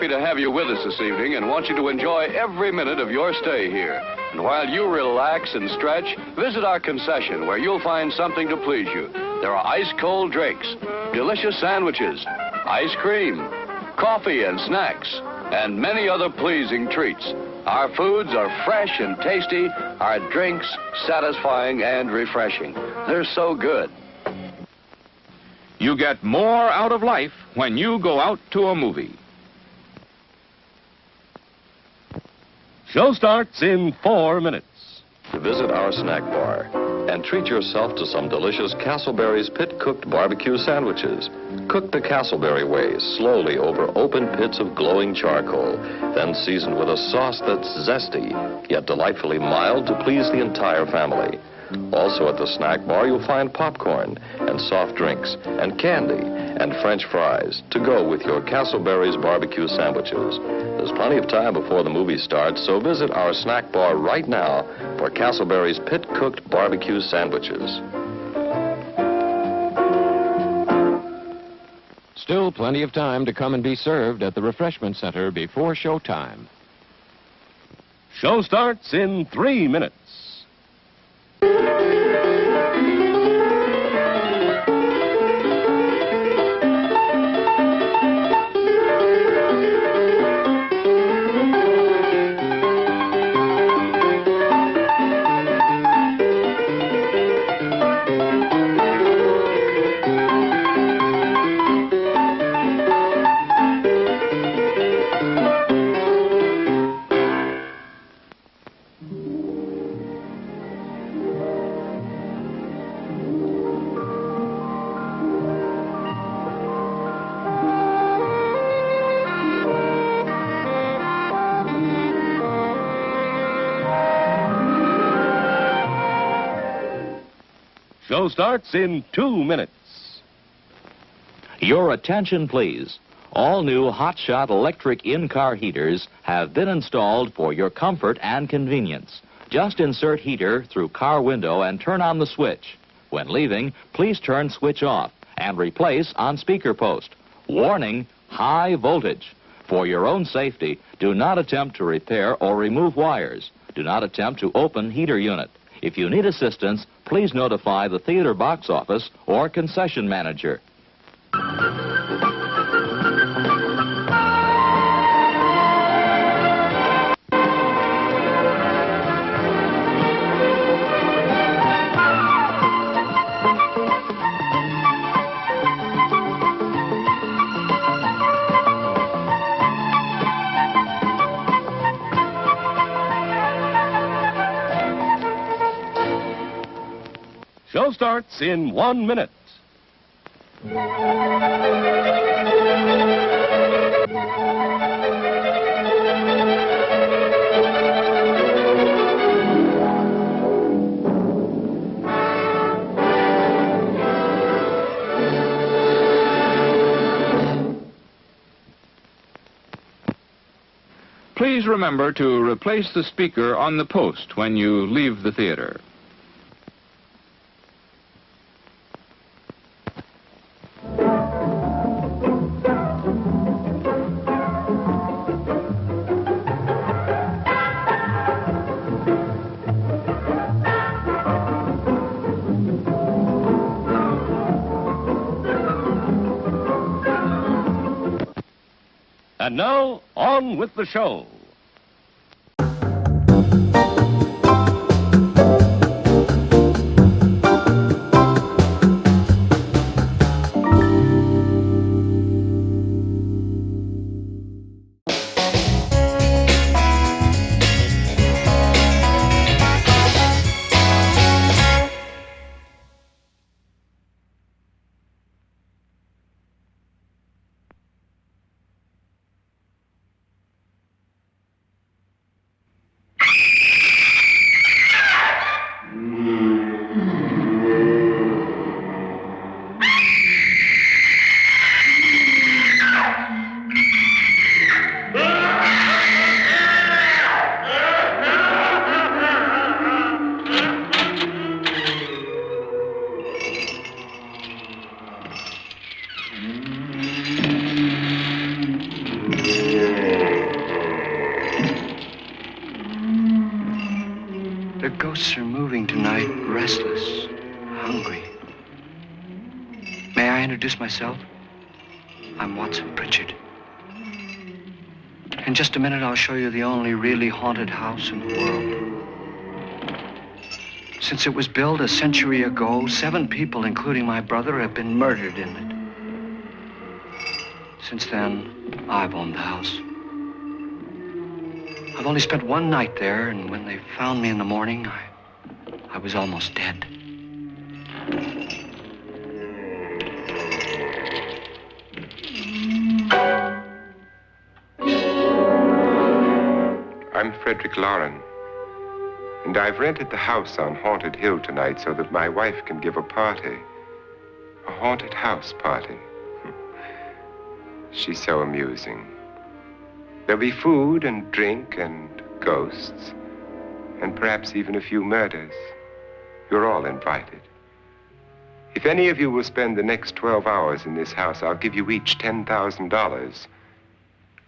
happy to have you with us this evening and want you to enjoy every minute of your stay here. And while you relax and stretch, visit our concession where you'll find something to please you. There are ice-cold drinks, delicious sandwiches, ice cream, coffee and snacks, and many other pleasing treats. Our foods are fresh and tasty, our drinks satisfying and refreshing. They're so good. You get more out of life when you go out to a movie. Show starts in 4 minutes. Visit our snack bar and treat yourself to some delicious Castleberry's pit-cooked barbecue sandwiches. Cook the Castleberry way, slowly over open pits of glowing charcoal, then seasoned with a sauce that's zesty, yet delightfully mild to please the entire family. Also at the snack bar, you'll find popcorn and soft drinks and candy and French fries to go with your Castleberry's barbecue sandwiches. There's plenty of time before the movie starts, so visit our snack bar right now for Castleberry's pit-cooked barbecue sandwiches. Still plenty of time to come and be served at the refreshment center before showtime. Show starts in 3 minutes. Show starts in 2 minutes. Your attention, please. All new Hotshot electric in-car heaters have been installed for your comfort and convenience. Just insert heater through car window and turn on the switch. When leaving, please turn switch off and replace on speaker post. Warning, high voltage. For your own safety, do not attempt to repair or remove wires. Do not attempt to open heater unit. If you need assistance, please notify the theater box office or concession manager. Show starts in 1 minute. Please remember to replace the speaker on the post when you leave the theater. And now, on with the show. restless, hungry. May I introduce myself? I'm Watson Pritchard. In just a minute, I'll show you the only really haunted house in the world. Since it was built a century ago, 7 people, including my brother, have been murdered in it. Since then, I've owned the house. I've only spent 1 night there, and when they found me in the morning, I was almost dead. I'm Frederick Lauren, and I've rented the house on Haunted Hill tonight so that my wife can give a party. A haunted house party. She's so amusing. There'll be food and drink and ghosts, and perhaps even a few murders. You're all invited. If any of you will spend the next 12 hours in this house, I'll give you each $10,000,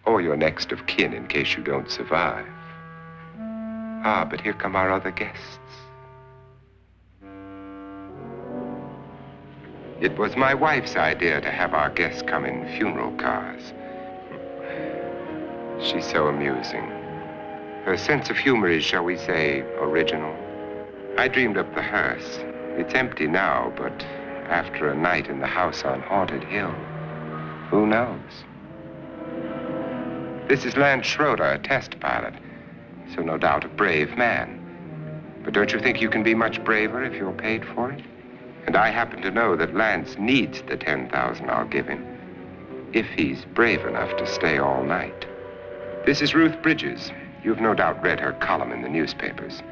or your next of kin in case you don't survive. Ah, but here come our other guests. It was my wife's idea to have our guests come in funeral cars. She's so amusing. Her sense of humor is, shall we say, original. I dreamed up the hearse. It's empty now, but after a night in the house on Haunted Hill, who knows? This is Lance Schroeder, a test pilot, so no doubt a brave man. But don't you think you can be much braver if you're paid for it? And I happen to know that Lance needs the $10,000 I'll give him, if he's brave enough to stay all night. This is Ruth Bridges. You've no doubt read her column in the newspapers.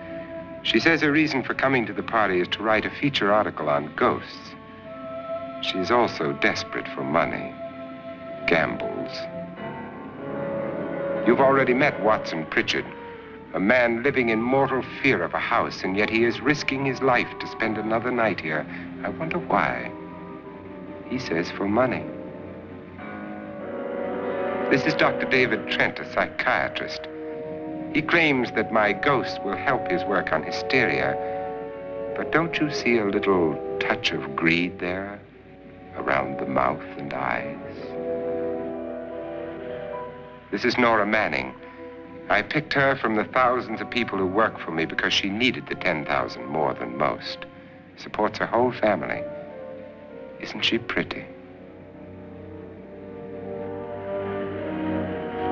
She says her reason for coming to the party is to write a feature article on ghosts. She's also desperate for money, gambles. You've already met Watson Pritchard, a man living in mortal fear of a house, and yet he is risking his life to spend another night here. I wonder why. He says for money. This is Dr. David Trent, a psychiatrist. He claims that my ghost will help his work on hysteria. But don't you see a little touch of greed there around the mouth and eyes? This is Nora Manning. I picked her from the thousands of people who work for me because she needed the $10,000 more than most. Supports her whole family. Isn't she pretty?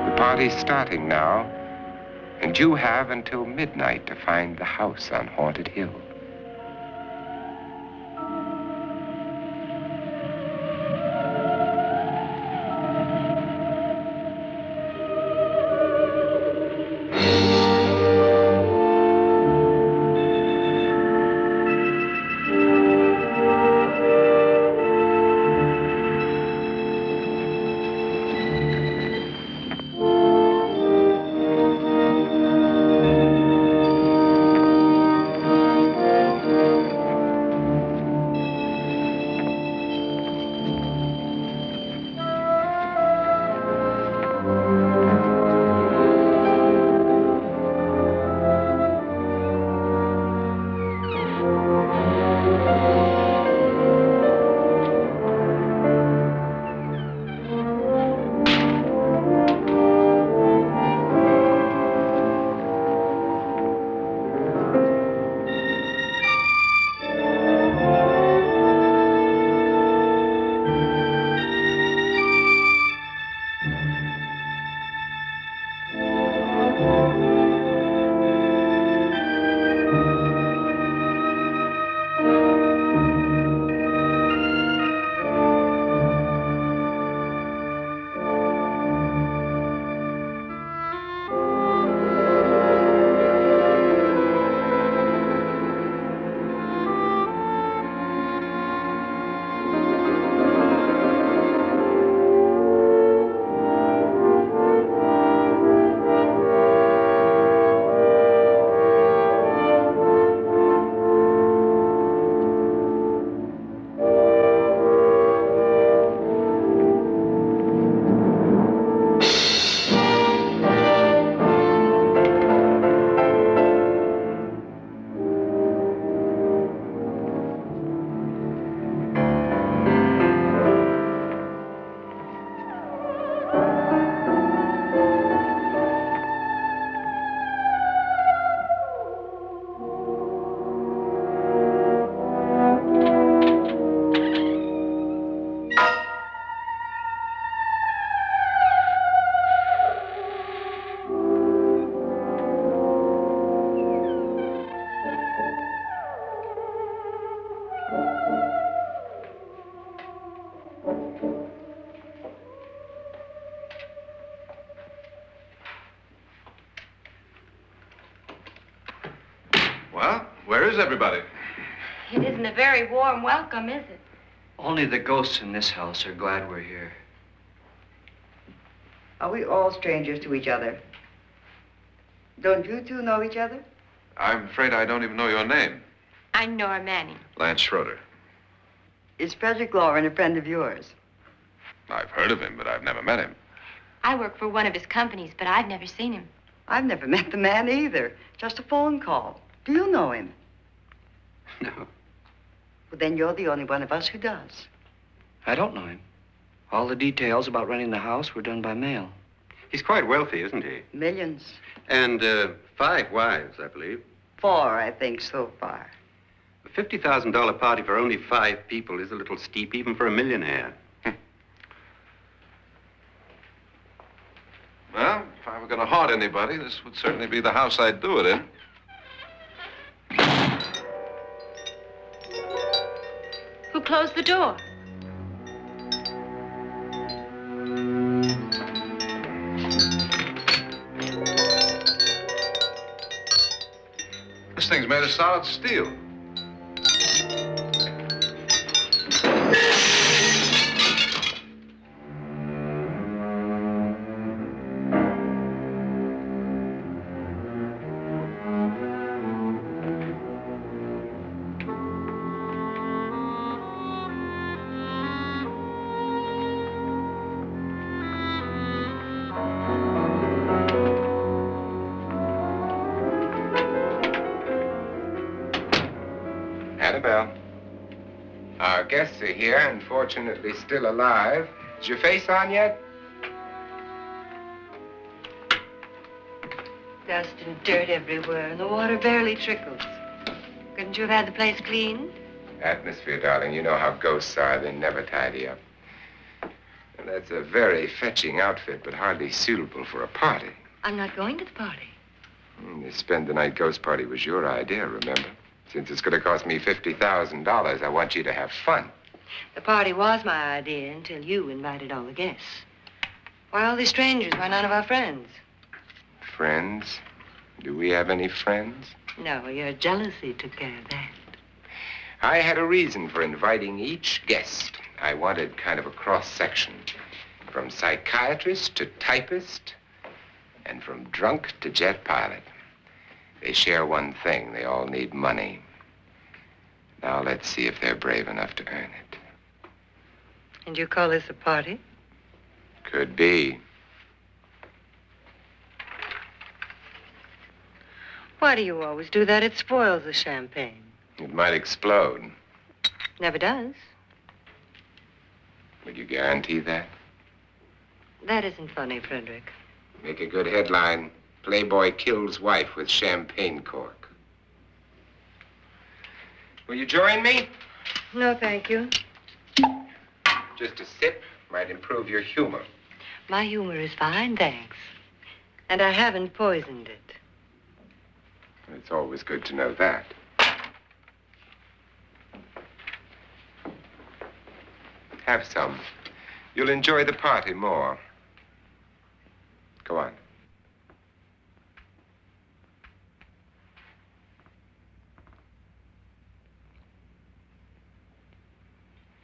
The party's starting now, and you have until midnight to find the house on Haunted Hill. Where's everybody? It isn't a very warm welcome, is it? Only the ghosts in this house are glad we're here. Are we all strangers to each other? Don't you two know each other? I'm afraid I don't even know your name. I'm Nora Manning. Lance Schroeder. Is Frederick Loren a friend of yours? I've heard of him, but I've never met him. I work for one of his companies, but I've never seen him. I've never met the man either. Just a phone call. Do you know him? No, Well, then you're the only one of us who does. I don't know him. All the details about renting the house were done by mail. He's quite wealthy, isn't he? Millions. And 5 wives, I believe. 4, I think, so far. A $50,000 party for only 5 people is a little steep, even for a millionaire. Well, if I were going to haunt anybody, this would certainly be the house I'd do it in. Who closed the door? This thing's made of solid steel. Annabelle, our guests are here, unfortunately still alive. Is your face on yet? Dust and dirt everywhere, and the water barely trickles. Couldn't you have had the place cleaned? Atmosphere, darling. You know how ghosts are. They never tidy up. And that's a very fetching outfit, but hardly suitable for a party. I'm not going to the party. The spend-the-night ghost party was your idea, remember? Since it's going to cost me $50,000, I want you to have fun. The party was my idea until you invited all the guests. Why all these strangers? Why none of our friends? Friends? Do we have any friends? No, your jealousy took care of that. I had a reason for inviting each guest. I wanted kind of a cross-section. From psychiatrist to typist, and from drunk to jet pilot. They share one thing. They all need money. Now let's see if they're brave enough to earn it. And you call this a party? Could be. Why do you always do that? It spoils the champagne. It might explode. Never does. Would you guarantee that? That isn't funny, Frederick. Make a good headline. Playboy kills wife with champagne cork. Will you join me? No, thank you. Just a sip might improve your humor. My humor is fine, thanks. And I haven't poisoned it. It's always good to know that. Have some. You'll enjoy the party more. Go on.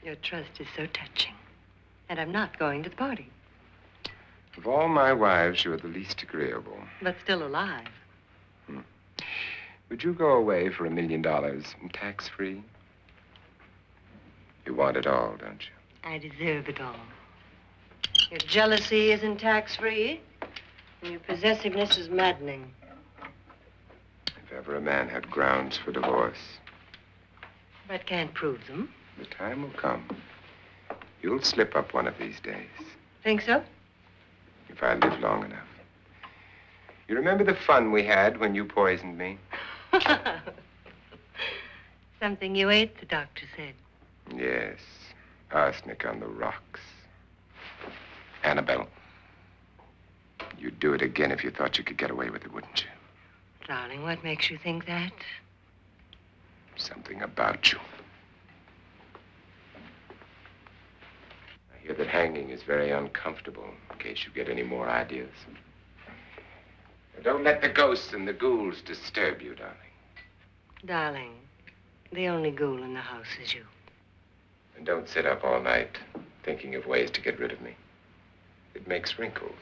Your trust is so touching. And I'm not going to the party. Of all my wives, you're the least agreeable. But still alive. Would you go away for $1 million tax-free? You want it all, don't you? I deserve it all. Your jealousy isn't tax-free, and your possessiveness is maddening. If ever a man had grounds for divorce, But can't prove them. the time will come. You'll slip up one of these days, Think so? if I live long enough. You remember the fun we had when you poisoned me? Something you ate, the doctor said. Yes, arsenic on the rocks. Annabelle, you'd do it again if you thought you could get away with it, wouldn't you? Darling, what makes you think that? Something about you. I hear that hanging is very uncomfortable, in case you get any more ideas. Now, don't let the ghosts and the ghouls disturb you, darling. Darling, the only ghoul in the house is you. And don't sit up all night thinking of ways to get rid of me. It makes wrinkles.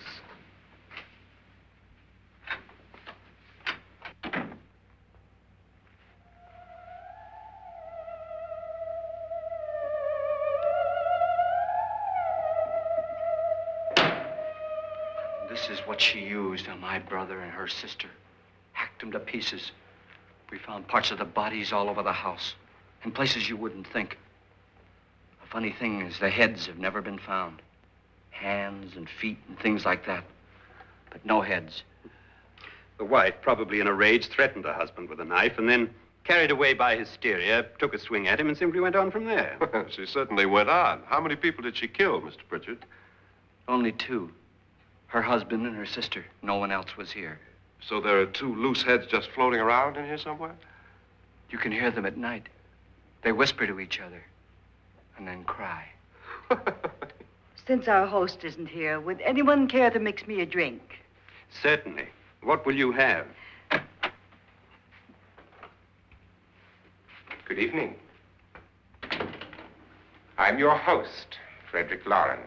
This is what she used on my brother and her sister. Hacked them to pieces. We found parts of the bodies all over the house, in places you wouldn't think. The funny thing is the heads have never been found. Hands and feet and things like that. But no heads. The wife, probably in a rage, threatened her husband with a knife and then, carried away by hysteria, took a swing at him and simply went on from there. She certainly went on. How many people did she kill, Mr. Pritchard? Only two. Her husband and her sister. No one else was here. So there are two loose heads just floating around in here somewhere? You can hear them at night. They whisper to each other and then cry. Since our host isn't here, would anyone care to mix me a drink? Certainly. What will you have? Good evening. I'm your host, Frederick Loren.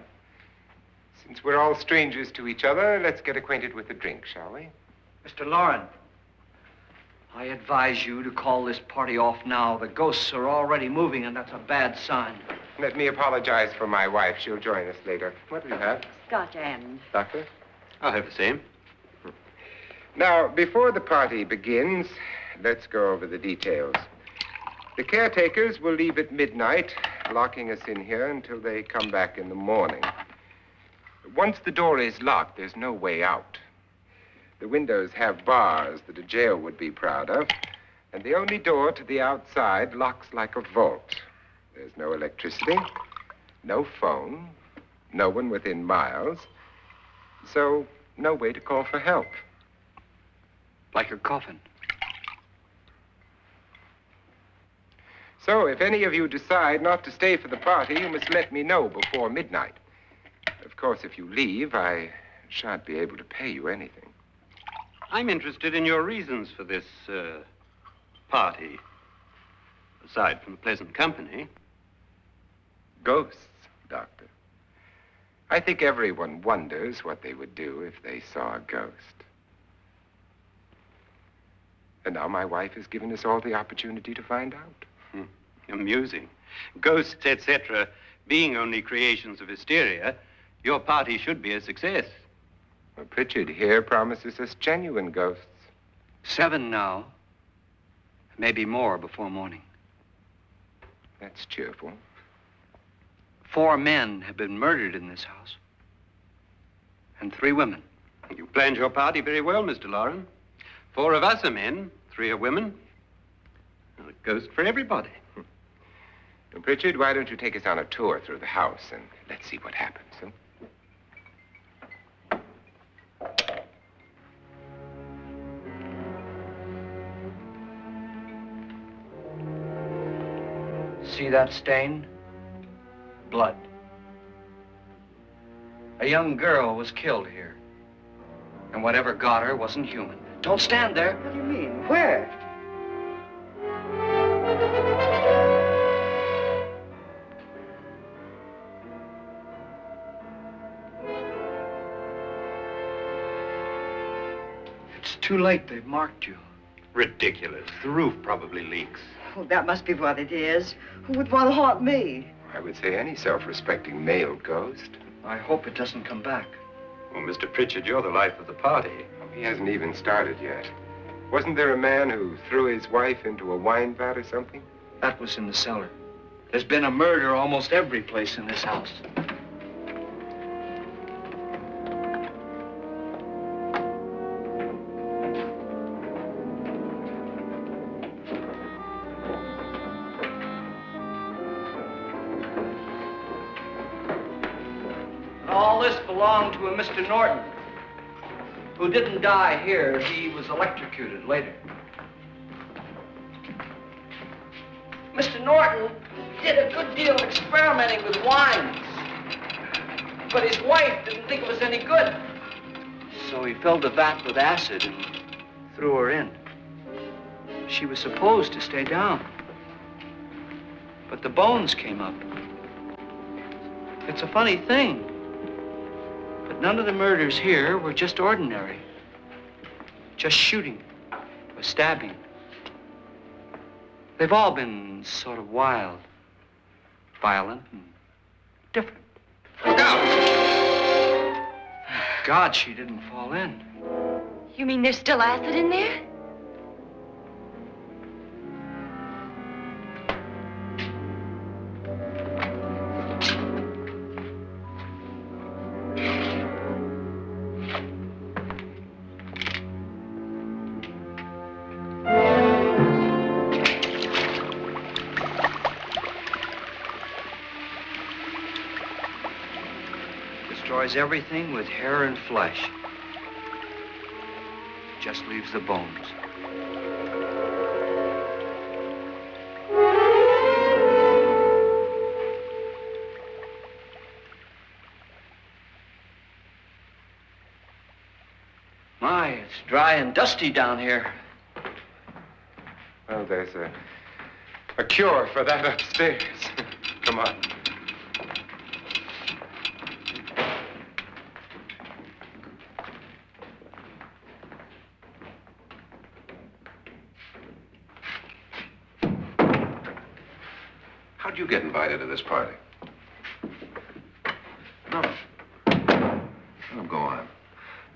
Since we're all strangers to each other, let's get acquainted with a drink, shall we? Mr. Loren, I advise you to call this party off now. The ghosts are already moving, and that's a bad sign. Let me apologize for my wife. She'll join us later. What do you have? Scotch and. Doctor? I'll have the same. Now, before the party begins, let's go over the details. The caretakers will leave at midnight, locking us in here until they come back in the morning. Once the door is locked, there's no way out. The windows have bars that a jail would be proud of, and the only door to the outside locks like a vault. There's no electricity, no phone, no one within miles, so no way to call for help. Like a coffin. So if any of you decide not to stay for the party, you must let me know before midnight. Of course, if you leave, I shan't be able to pay you anything. I'm interested in your reasons for this, party. Aside from pleasant company. Ghosts, Doctor. I think everyone wonders what they would do if they saw a ghost. And now my wife has given us all the opportunity to find out. Amusing. Ghosts, etc., being only creations of hysteria, your party should be a success. Well, Pritchard here promises us genuine ghosts. 7 now. Maybe more before morning. That's cheerful. 4 men have been murdered in this house. And 3 women. You planned your party very well, Mr. Loren. 4 of us are men, 3 are women. Well, a ghost for everybody. Well, Pritchard, why don't you take us on a tour through the house and let's see what happens, huh? See that stain? Blood. A young girl was killed here. And whatever got her wasn't human. Don't stand there. What do you mean? Where? It's too late. They've marked you. Ridiculous. The roof probably leaks. Oh, that must be what it is. Who would want to haunt me? I would say any self-respecting male ghost. I hope it doesn't come back. Well, Mr. Pritchard, you're the life of the party. He hasn't even started yet. Wasn't there a man who threw his wife into a wine vat or something? That was in the cellar. There's been a murder almost every place in this house. All this belonged to a Mr. Norton, who didn't die here. He was electrocuted later. Mr. Norton did a good deal of experimenting with wines, but his wife didn't think it was any good. So he filled the vat with acid and threw her in. She was supposed to stay down. But the bones came up. It's a funny thing. But none of the murders here were just ordinary. Just shooting or stabbing. They've all been sort of wild, violent, and different. Look out! God, she didn't fall in. You mean there's still acid in there? Destroys everything with hair and flesh. Just leaves the bones. My, it's dry and dusty down here. Well, there's a cure for that upstairs. Come on. How'd you get invited to this party? No. Oh, go on.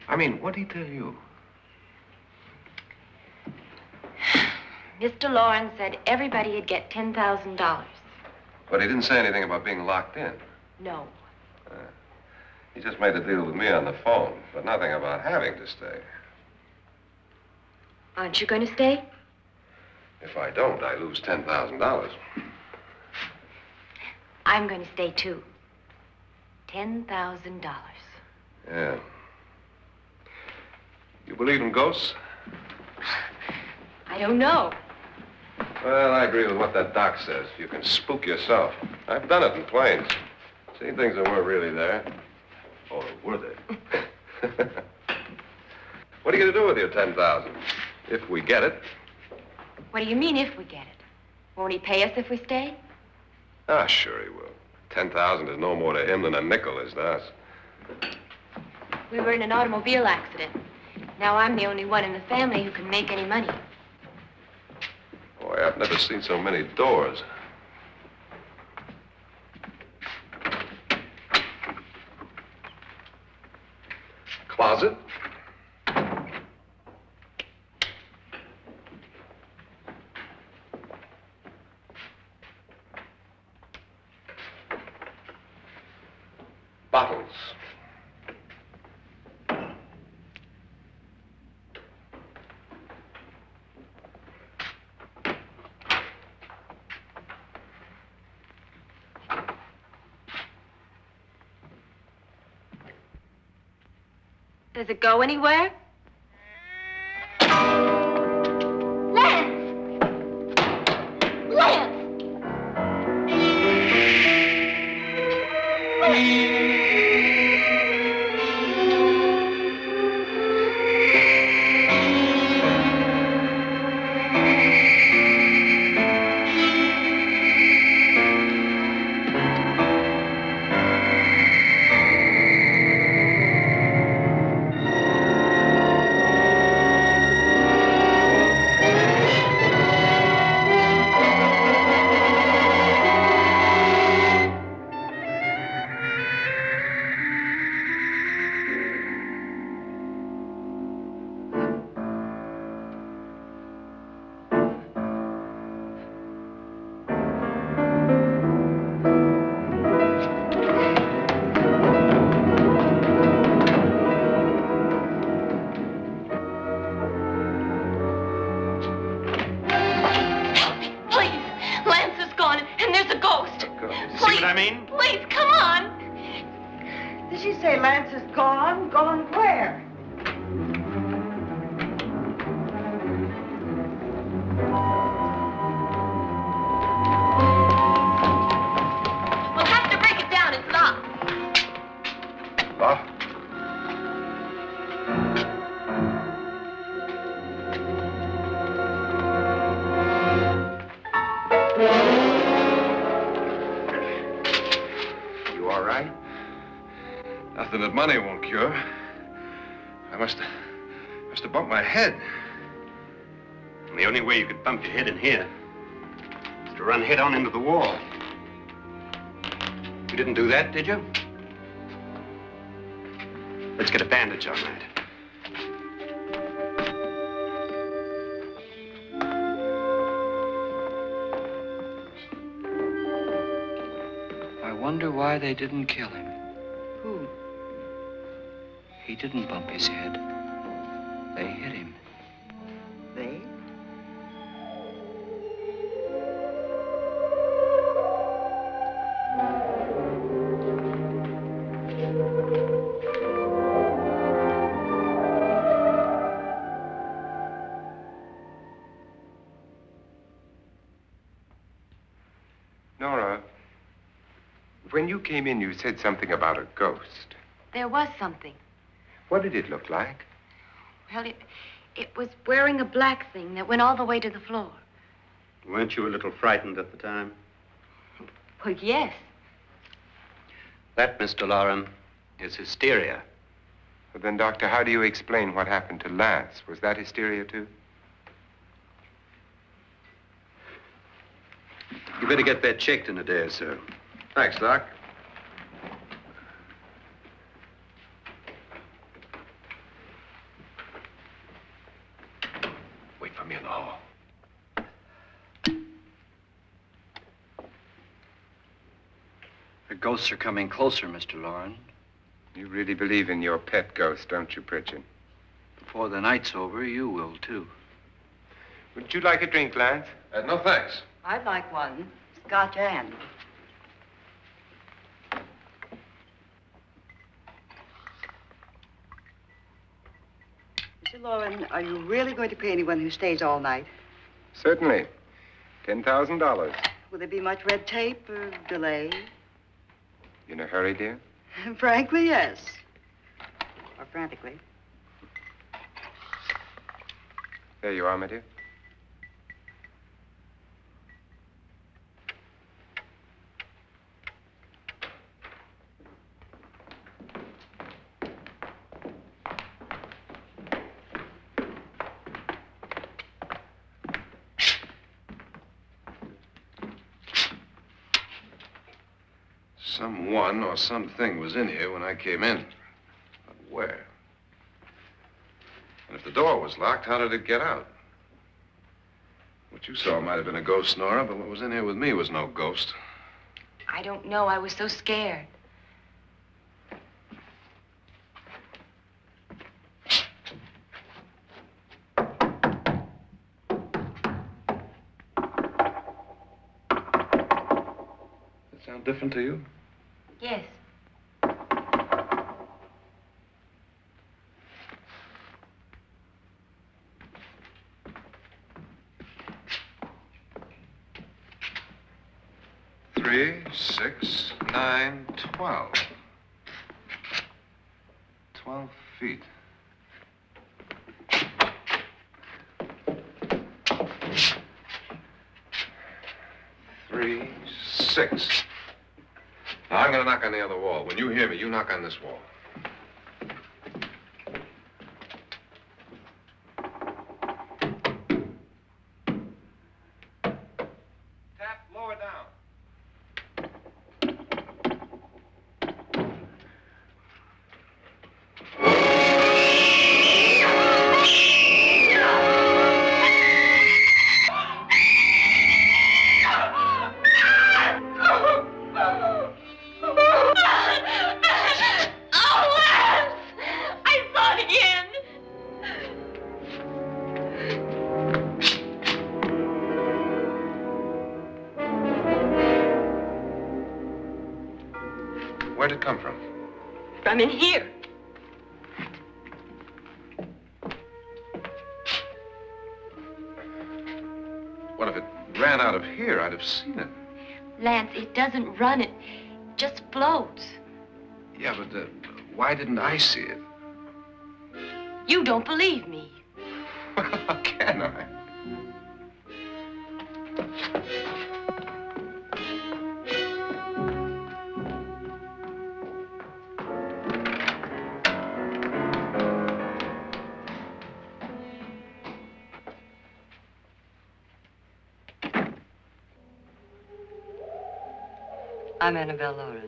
I mean, what'd he tell you? Mr. Lawrence said everybody'd get $10,000. But he didn't say anything about being locked in. No. He just made a deal with me on the phone, but nothing about having to stay. Aren't you going to stay? If I don't, I lose $10,000. I'm going to stay, too. $10,000. Yeah. You believe in ghosts? I don't know. Well, I agree with what that doc says. You can spook yourself. I've done it in planes. Seen things that weren't really there. Or were they? What are you going to do with your $10,000? If we get it. What do you mean, if we get it? Won't he pay us if we stay? Ah, sure he will. 10,000 is no more to him than a nickel is to us. We were in an automobile accident. Now I'm the only one in the family who can make any money. Boy, I've never seen so many doors. Closet? Bottles. Does it go anywhere? Lance! Lance! Please, come on. Did she say Lance is gone? Gone where? We'll have to break it down. It's locked. Locked? You all right? Nothing that money won't cure. I must have bumped my head. And the only way you could bump your head in here is to run head on into the wall. You didn't do that, did you? Let's get a bandage on that. I wonder why they didn't kill him. Who? He didn't bump his head. They hit him. They? Nora, when you came in, you said something about a ghost. There was something. What did it look like? Well, it was wearing a black thing that went all the way to the floor. Weren't you a little frightened at the time? Well, yes. That, Mr. Loren, is hysteria. Well, then, Doctor, how do you explain what happened to Lance? Was that hysteria, too? You better get that checked in a day or so. Thanks, Doc. Wait for me in the hall. The ghosts are coming closer, Mr. Loren. You really believe in your pet ghost, don't you, Pritchard? Before the night's over, you will, too. Would you like a drink, Lance? No, thanks. I'd like one. Scotch and. Mr. Loren, are you really going to pay anyone who stays all night? Certainly. $10,000. Will there be much red tape or delay? In a hurry, dear? Frankly, yes. Or frantically. There you are, my dear. Someone or something was in here when I came in. But where? And if the door was locked, how did it get out? What you saw might have been a ghost, Nora, but what was in here with me was no ghost. I don't know. I was so scared. Does it sound different to you? Yes. Three, 6, 9, 12. 12 feet. Three, 6. Now, I'm going to knock on the other wall. When you hear me, you knock on this wall. Tap lower down. Where'd it come from? From in here. What if it ran out of here? I'd have seen it. Lance, it doesn't run. It just floats. Yeah, but why didn't I see it? You don't believe me. How can I? I'm Annabelle Lauren.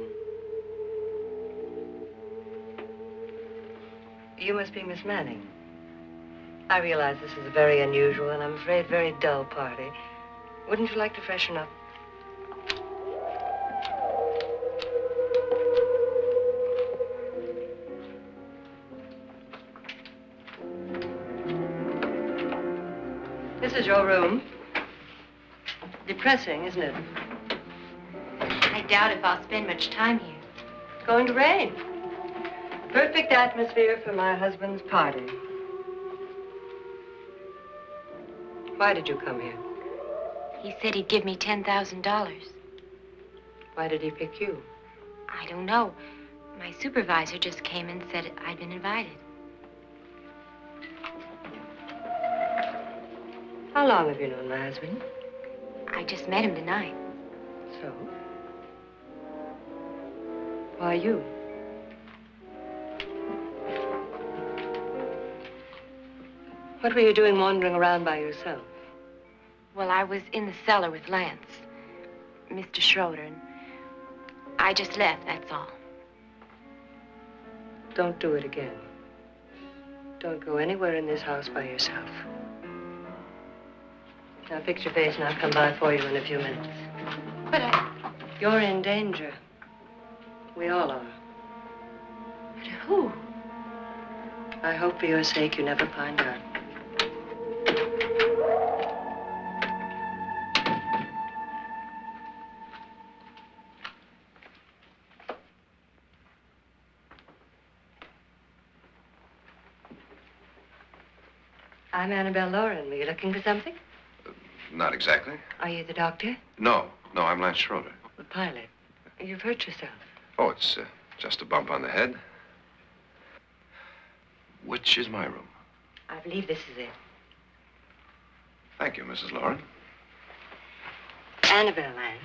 You must be Miss Manning. I realize this is a very unusual and I'm afraid very dull party. Wouldn't you like to freshen up? This is your room. Depressing, isn't it? I doubt if I'll spend much time here. It's going to rain. Perfect atmosphere for my husband's party. Why did you come here? He said he'd give me $10,000. Why did he pick you? I don't know. My supervisor just came and said I'd been invited. How long have you known my husband? I just met him tonight. So? Why you? What were you doing wandering around by yourself? Well, I was in the cellar with Lance, Mr. Schroeder, and I just left, that's all. Don't do it again. Don't go anywhere in this house by yourself. Now fix your face and I'll come by for you in a few minutes. But You're in danger. We all are. But who? I hope for your sake you never find out. I'm Annabelle Lauren. Were you looking for something? Not exactly. Are you the doctor? No, I'm Lance Schroeder. The pilot. You've hurt yourself. Oh, it's just a bump on the head. Which is my room? I believe this is it. Thank you, Mrs. Lauren. Annabelle Lance.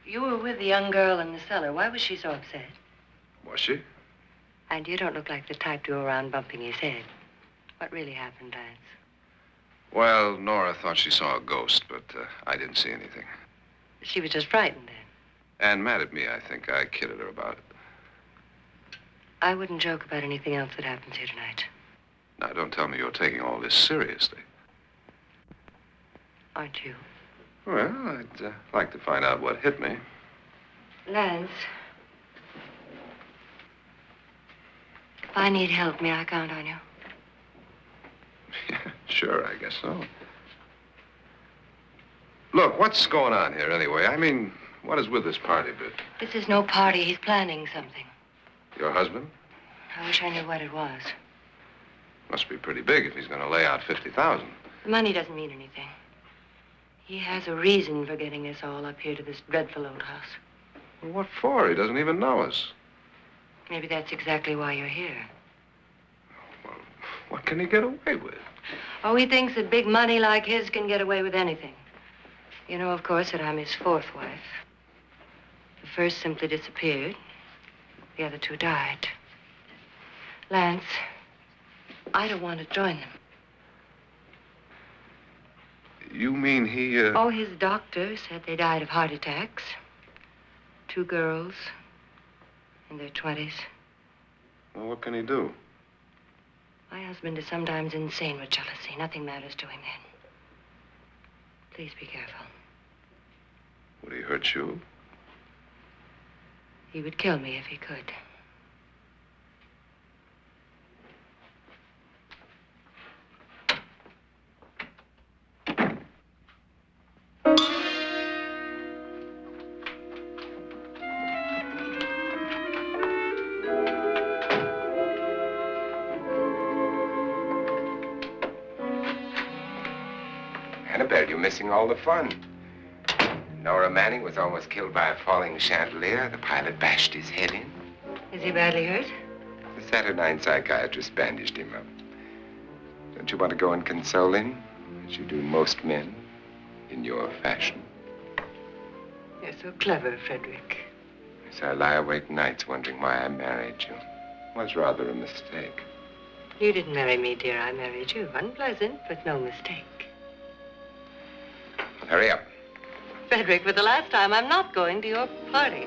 You were with the young girl in the cellar. Why was she so upset? Was she? And you don't look like the type to go around bumping his head. What really happened, Lance? Well, Nora thought she saw a ghost, but I didn't see anything. She was just frightened then. And mad at me, I think. I kidded her about it. I wouldn't joke about anything else that happens here tonight. Now, don't tell me you're taking all this seriously. Aren't you? Well, I'd like to find out what hit me. Lance. If I need help, may I count on you? Yeah, sure, I guess so. Look, what's going on here anyway? I mean, what is with this party bit? This is no party. He's planning something. Your husband? I wish I knew what it was. Must be pretty big if he's going to lay out $50,000. The money doesn't mean anything. He has a reason for getting us all up here to this dreadful old house. Well, what for? He doesn't even know us. Maybe that's exactly why you're here. Well, what can he get away with? Oh, he thinks that big money like his can get away with anything. You know, of course, that I'm his fourth wife. The first simply disappeared. The other two died. Lance, I don't want to join them. You mean he, Oh, his doctor said they died of heart attacks. 2 girls in their 20s. Well, what can he do? My husband is sometimes insane with jealousy. Nothing matters to him then. Please be careful. Would he hurt you? He would kill me if he could. Annabelle, you're missing all the fun. Nora Manning was almost killed by a falling chandelier. The pilot bashed his head in. Is he badly hurt? The Saturnine psychiatrist bandaged him up. Don't you want to go and console him, as you do most men, in your fashion? You're so clever, Frederick. So I lie awake nights wondering why I married you. Was rather a mistake. You didn't marry me, dear. I married you. Unpleasant, but no mistake. Hurry up. Frederick, for the last time, I'm not going to your party.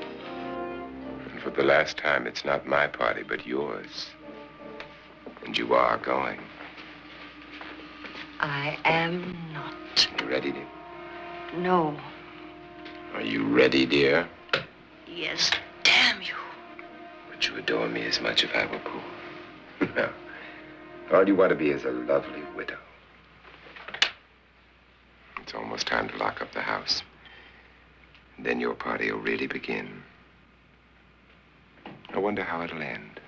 And for the last time, it's not my party, but yours. And you are going. I am not. You ready, dear? No. Are you ready, dear? Yes, damn you. Would you adore me as much if I were poor? No. All you want to be is a lovely widow. It's almost time to lock up the house. And then your party will really begin. I wonder how it'll end.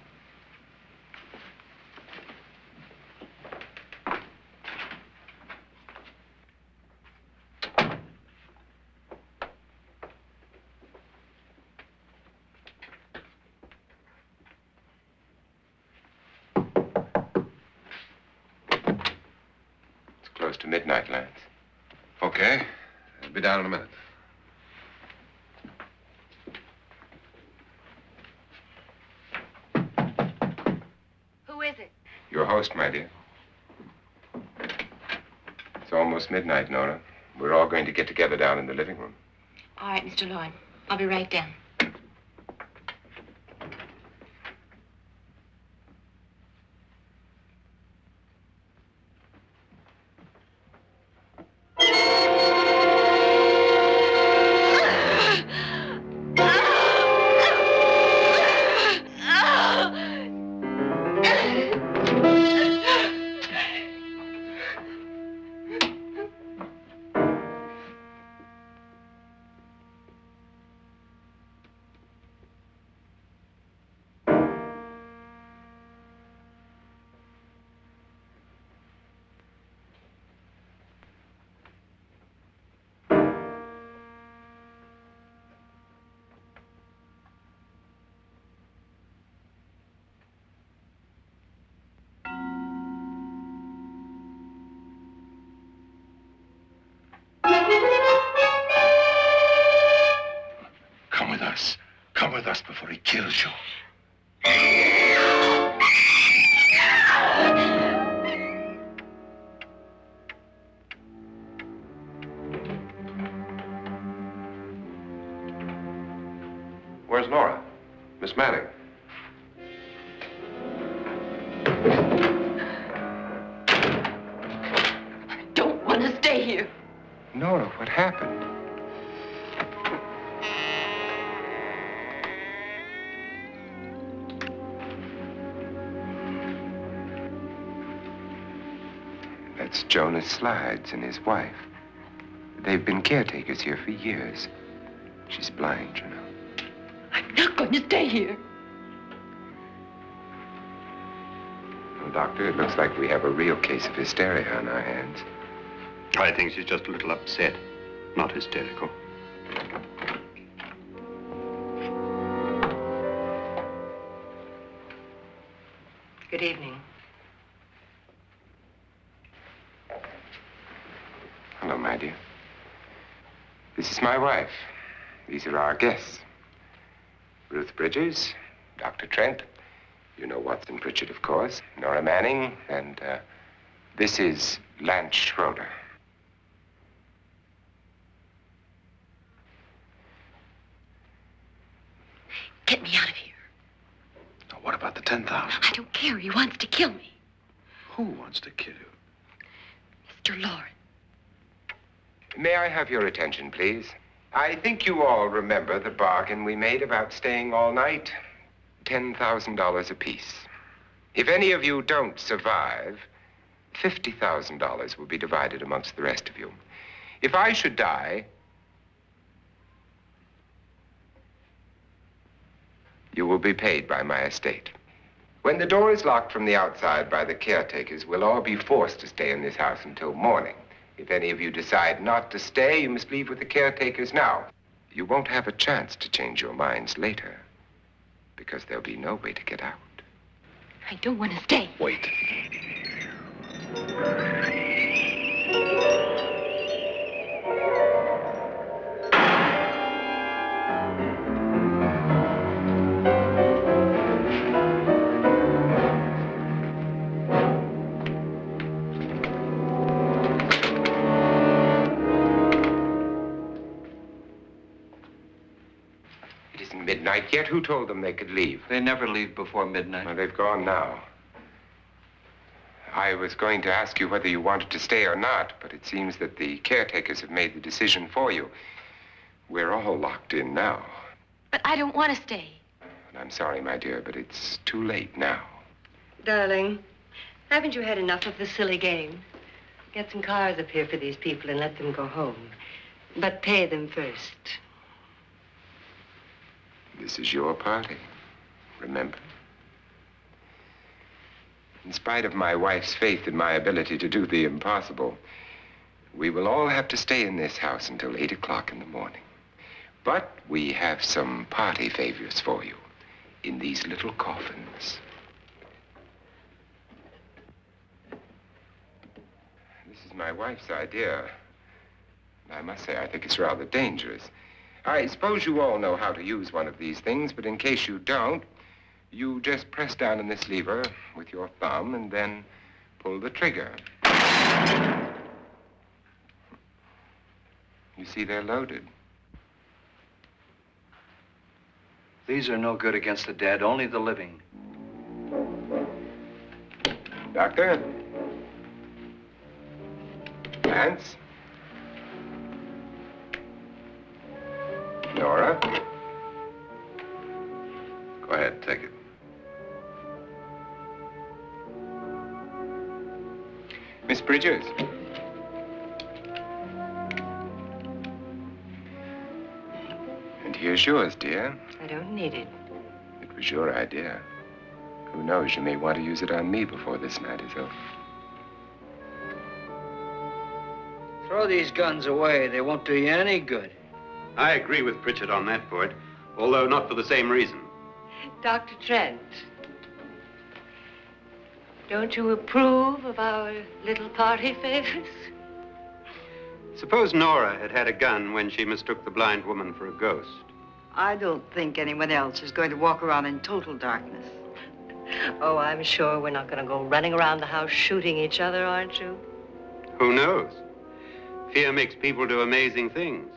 It's close to midnight, Lance. Okay. I'll be down in a minute. Who is it? Your host, my dear. It's almost midnight, Nora. We're all going to get together down in the living room. All right, Mr. Lloyd. I'll be right down. Come with us. Come with us before he kills you. Where's Nora? Miss Manning. I don't want to stay here. Nora, what happened? That's Jonas Slides and his wife. They've been caretakers here for years. She's blind, you know. I'm not going to stay here. Well, Doctor, it looks like we have a real case of hysteria on our hands. I think she's just a little upset, not hysterical. Good evening. Hello, my dear. This is my wife. These are our guests. Ruth Bridges, Dr. Trent. You know Watson Pritchard, of course. Nora Manning, and this is Lance Schroeder. Get me out of here. Now, what about the 10,000? I don't care. He wants to kill me. Who wants to kill you? Mr. Lawrence. May I have your attention, please? I think you all remember the bargain we made about staying all night. $10,000 apiece. If any of you don't survive, $50,000 will be divided amongst the rest of you. If I should die, you will be paid by my estate. When the door is locked from the outside by the caretakers, we'll all be forced to stay in this house until morning. If any of you decide not to stay, you must leave with the caretakers now. You won't have a chance to change your minds later, because there'll be no way to get out. I don't want to stay. Wait. midnight yet. Who told them they could leave? They never leave before midnight. Well, they've gone now. I was going to ask you whether you wanted to stay or not, but it seems that the caretakers have made the decision for you. We're all locked in now. But I don't want to stay. And I'm sorry, my dear, but it's too late now. Darling, haven't you had enough of the silly game? Get some cars up here for these people and let them go home. But pay them first. This is your party, remember? In spite of my wife's faith in my ability to do the impossible, we will all have to stay in this house until 8 o'clock in the morning. But we have some party favors for you in these little coffins. This is my wife's idea. I must say, I think it's rather dangerous. I suppose you all know how to use one of these things, but in case you don't, you just press down on this lever with your thumb and then pull the trigger. You see, they're loaded. These are no good against the dead, only the living. Doctor? Lance? Nora? Go ahead, take it. Miss Bridges? And here's yours, dear. I don't need it. It was your idea. Who knows, you may want to use it on me before this night is over. Throw these guns away. They won't do you any good. I agree with Pritchard on that point, although not for the same reason. Dr. Trent, don't you approve of our little party favors? Suppose Nora had had a gun when she mistook the blind woman for a ghost. I don't think anyone else is going to walk around in total darkness. Oh, I'm sure we're not going to go running around the house shooting each other, aren't you? Who knows? Fear makes people do amazing things.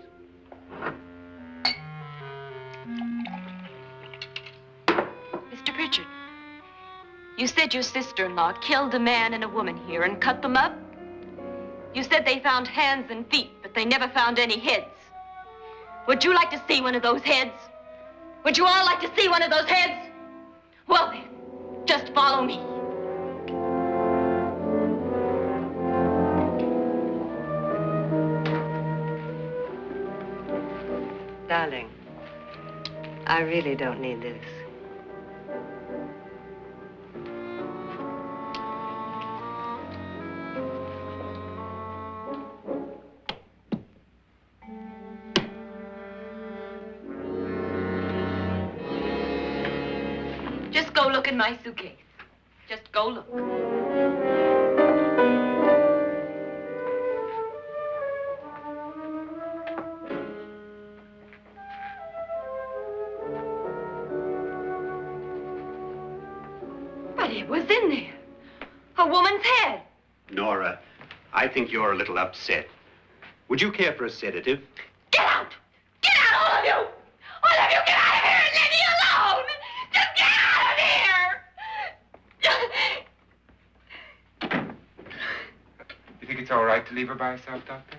Mr. Pritchard, you said your sister-in-law killed a man and a woman here and cut them up? You said they found hands and feet, but they never found any heads. Would you like to see one of those heads? Would you all like to see one of those heads? Well then, just follow me. Darling, I really don't need this. Just go look in my suitcase. Just go look. But it was in there. A woman's head. Nora, I think you're a little upset. Would you care for a sedative? Get out! Get out, all of you! All of you, get out of here and leave me alone! Just get out of here! You think it's all right to leave her by herself, Doctor?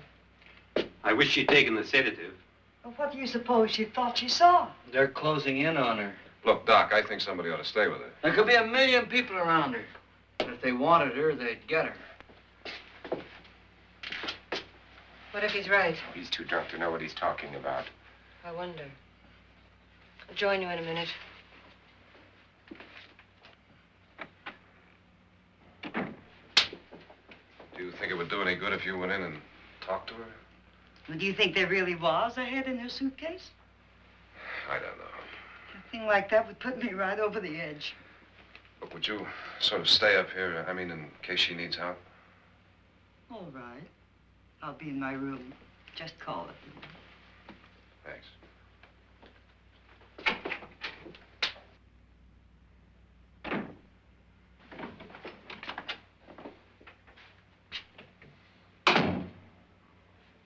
I wish she'd taken the sedative. Well, what do you suppose she thought she saw? They're closing in on her. Look, Doc, I think somebody ought to stay with her. There could be 1 million people around her. But if they wanted her, they'd get her. What if he's right? He's too drunk to know what he's talking about. I wonder. I'll join you in a minute. Do you think it would do any good if you went in and talked to her? Well, do you think there really was a head in her suitcase? I don't know. A thing like that would put me right over the edge. Look, would you sort of stay up here, I mean, in case she needs help? All right. I'll be in my room. Just call it. Thanks.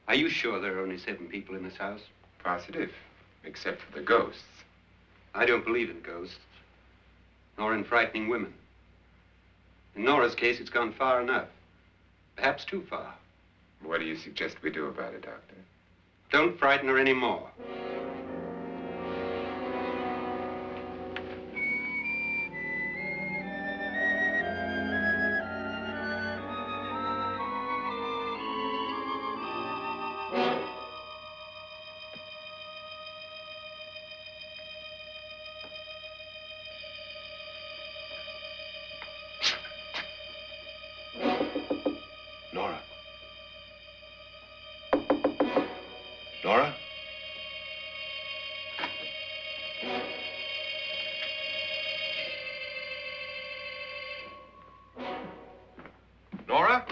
Are you sure there are only 7 people in this house? Positive, except for the ghosts. I don't believe in ghosts, nor in frightening women. In Nora's case, it's gone far enough. Perhaps too far. What do you suggest we do about it, Doctor? Don't frighten her anymore. Nora? Nora? Nora?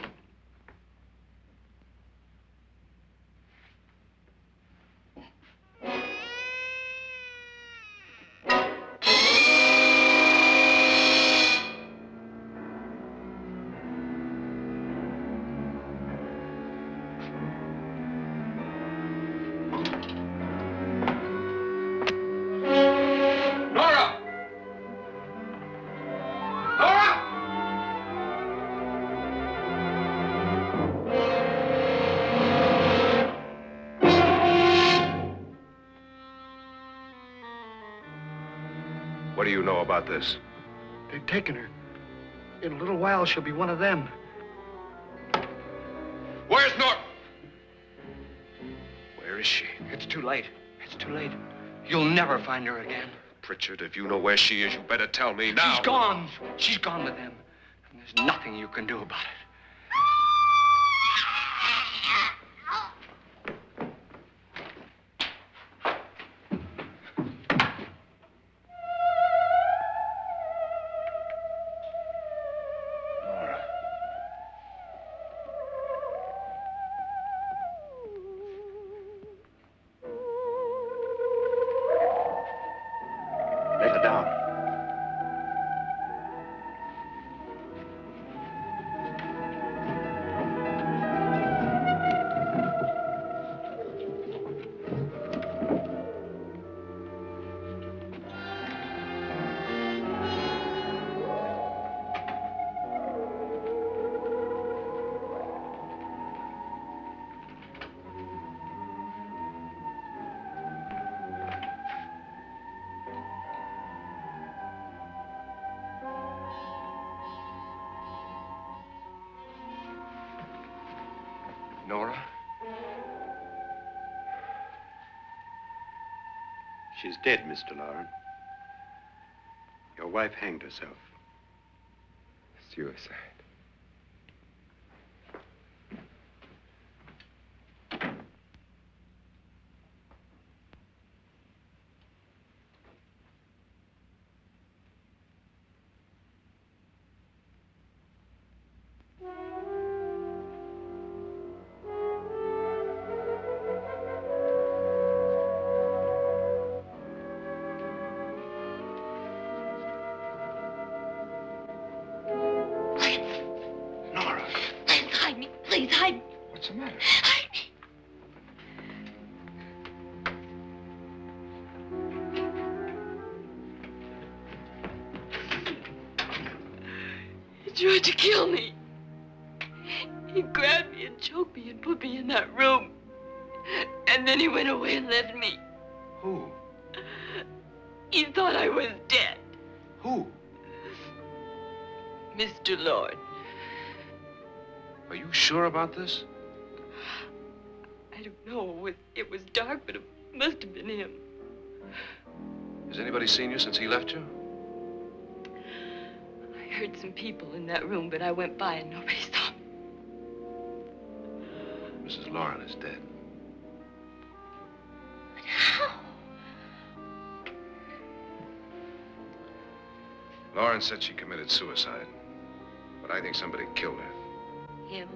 Nora! Nora! What do you know about this? They've taken her. In a little while, she'll be one of them. Where's Nora? Where is she? It's too late. It's too late. You'll never find her again. Pritchard, if you know where she is, you better tell me now. She's gone. She's gone with them. And there's nothing you can do about it. Let her down. Nora? She's dead, Mr. Lauren. Your wife hanged herself. Suicide. Hide me, please, hide me. What's the matter? Hide me. He tried to kill me. He grabbed me and choked me and put me in that room. And then he went away and left me. Who? He thought I was dead. Who? Mr. Lord. Are you sure about this? I don't know. It was dark, but it must have been him. Has anybody seen you since he left you? I heard some people in that room, but I went by and nobody saw me. Mrs. Lauren is dead. But how? Lauren said she committed suicide, but I think somebody killed her. Him?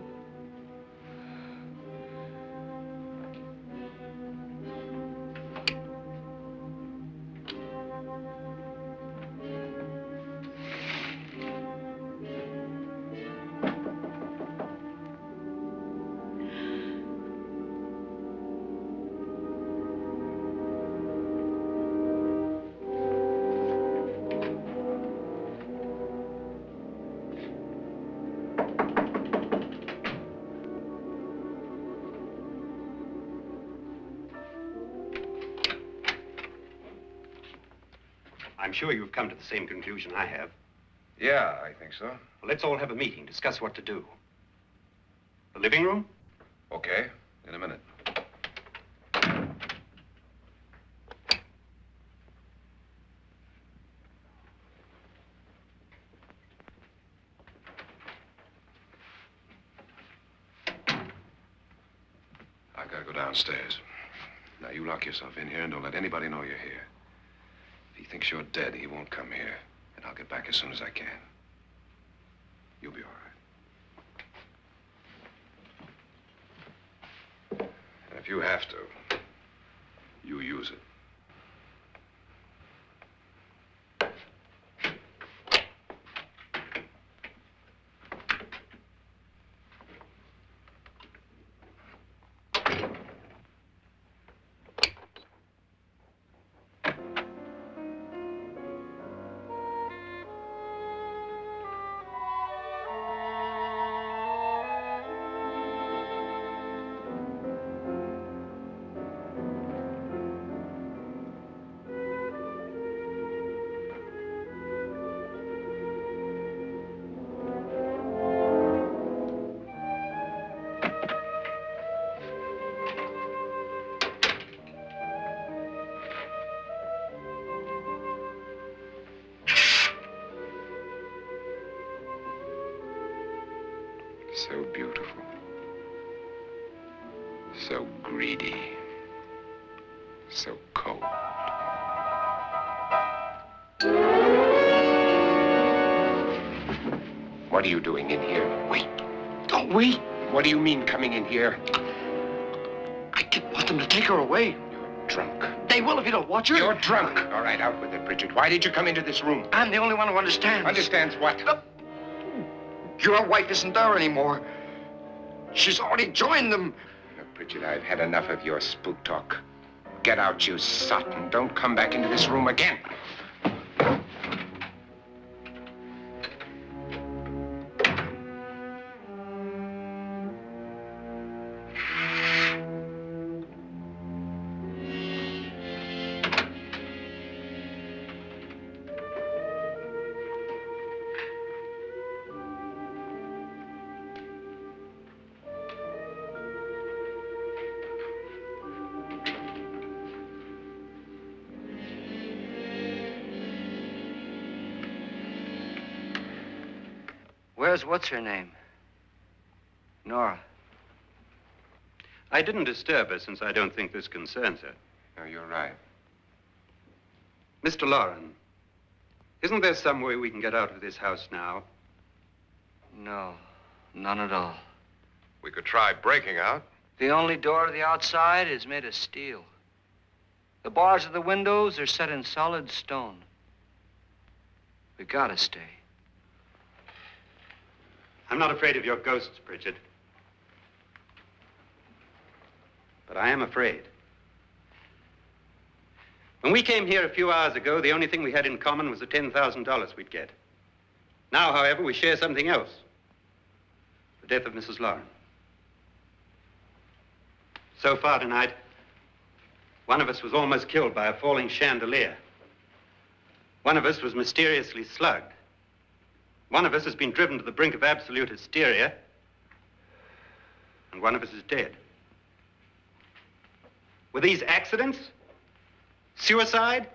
I'm sure you've come to the same conclusion I have. Yeah, I think so. Well, let's all have a meeting, discuss what to do. The living room? Okay, in a minute. I gotta go downstairs. Now, you lock yourself in here and don't let anybody know you're here. If he thinks you're dead, he won't come here. And I'll get back as soon as I can. You'll be all right. And if you have to, you use it. So beautiful. So greedy. So cold. What are you doing in here? Wait. Don't wait. What do you mean coming in here? I didn't want them to take her away. You're drunk. They will if you don't watch her. You're drunk. All right, out with it, Bridget. Why did you come into this room? I'm the only one who understands. Understands what? Your wife isn't there anymore. She's already joined them. Look, Bridget, I've had enough of your spook talk. Get out, you sot, and don't come back into this room again. Where's what's-her-name? Nora. I didn't disturb her since I don't think this concerns her. No, you're right. Mr. Loren, isn't there some way we can get out of this house now? No, none at all. We could try breaking out. The only door to the outside is made of steel. The bars of the windows are set in solid stone. We gotta stay. I'm not afraid of your ghosts, Bridget. But I am afraid. When we came here a few hours ago, the only thing we had in common was the $10,000 we'd get. Now, however, we share something else. The death of Mrs. Loren. So far tonight, one of us was almost killed by a falling chandelier. One of us was mysteriously slugged. One of us has been driven to the brink of absolute hysteria, and one of us is dead. Were these accidents? Suicide?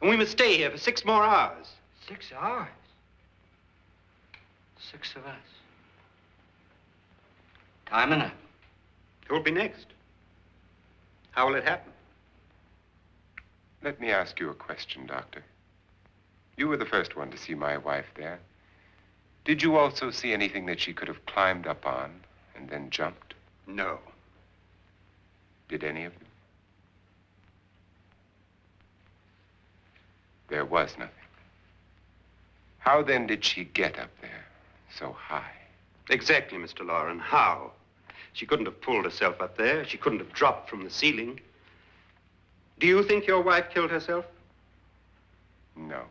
And we must stay here for 6 more hours. 6 hours? 6 of us. Time enough. Who'll be next? How will it happen? Let me ask you a question, Doctor. You were the first one to see my wife there. Did you also see anything that she could have climbed up on and then jumped? No. Did any of you? There was nothing. How then did she get up there so high? Exactly, Mr. Loren. How? She couldn't have pulled herself up there. She couldn't have dropped from the ceiling. Do you think your wife killed herself? No.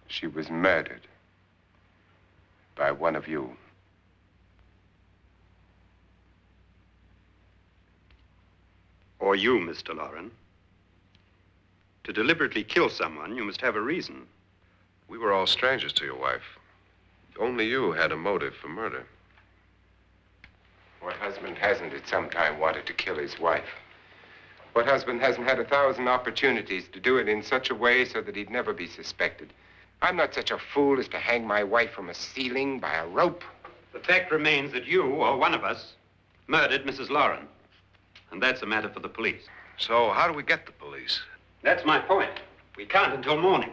She was murdered by one of you. Or you, Mr. Loren. To deliberately kill someone, you must have a reason. We were all strangers to your wife. Only you had a motive for murder. What husband hasn't at some time wanted to kill his wife? What husband hasn't had 1,000 opportunities to do it in such a way so that he'd never be suspected? I'm not such a fool as to hang my wife from a ceiling by a rope. The fact remains that you, or one of us, murdered Mrs. Lauren. And that's a matter for the police. So how do we get the police? That's my point. We can't until morning.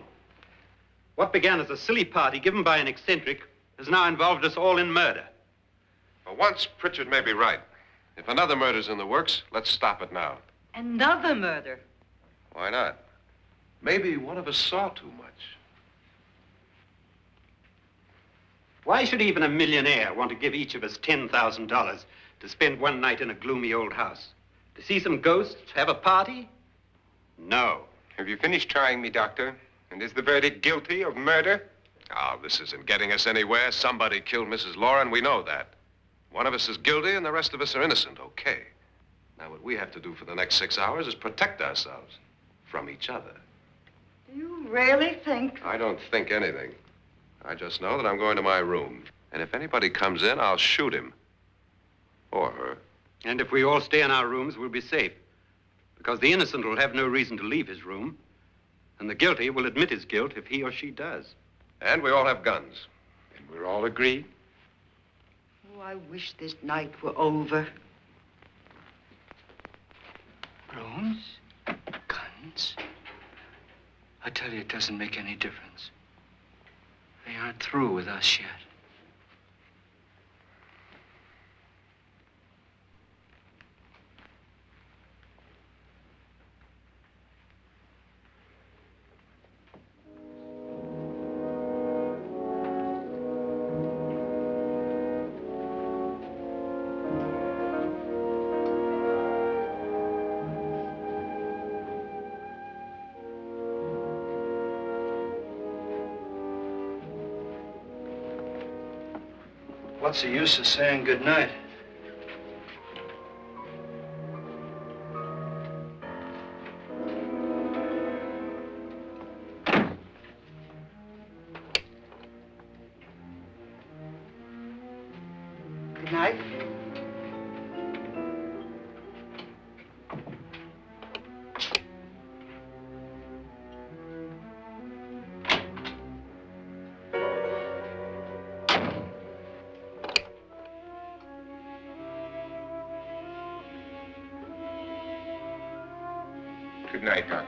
What began as a silly party given by an eccentric has now involved us all in murder. For once, Pritchard may be right. If another murder's in the works, let's stop it now. Another murder? Why not? Maybe one of us saw too much. Why should even a millionaire want to give each of us $10,000 to spend one night in a gloomy old house? To see some ghosts, have a party? No. Have you finished trying me, Doctor? And is the verdict guilty of murder? Oh, this isn't getting us anywhere. Somebody killed Mrs. Lauren. We know that. One of us is guilty and the rest of us are innocent. Okay. Now, what we have to do for the next 6 hours is protect ourselves from each other. Do you really think? I don't think anything. I just know that I'm going to my room. And if anybody comes in, I'll shoot him. Or her. And if we all stay in our rooms, we'll be safe. Because the innocent will have no reason to leave his room. And the guilty will admit his guilt if he or she does. And we all have guns. And we're all agreed? Oh, I wish this night were over. Rooms? Guns? I tell you, it doesn't make any difference. They aren't through with us yet. What's the use of saying goodnight? Good night. Good night, Doctor.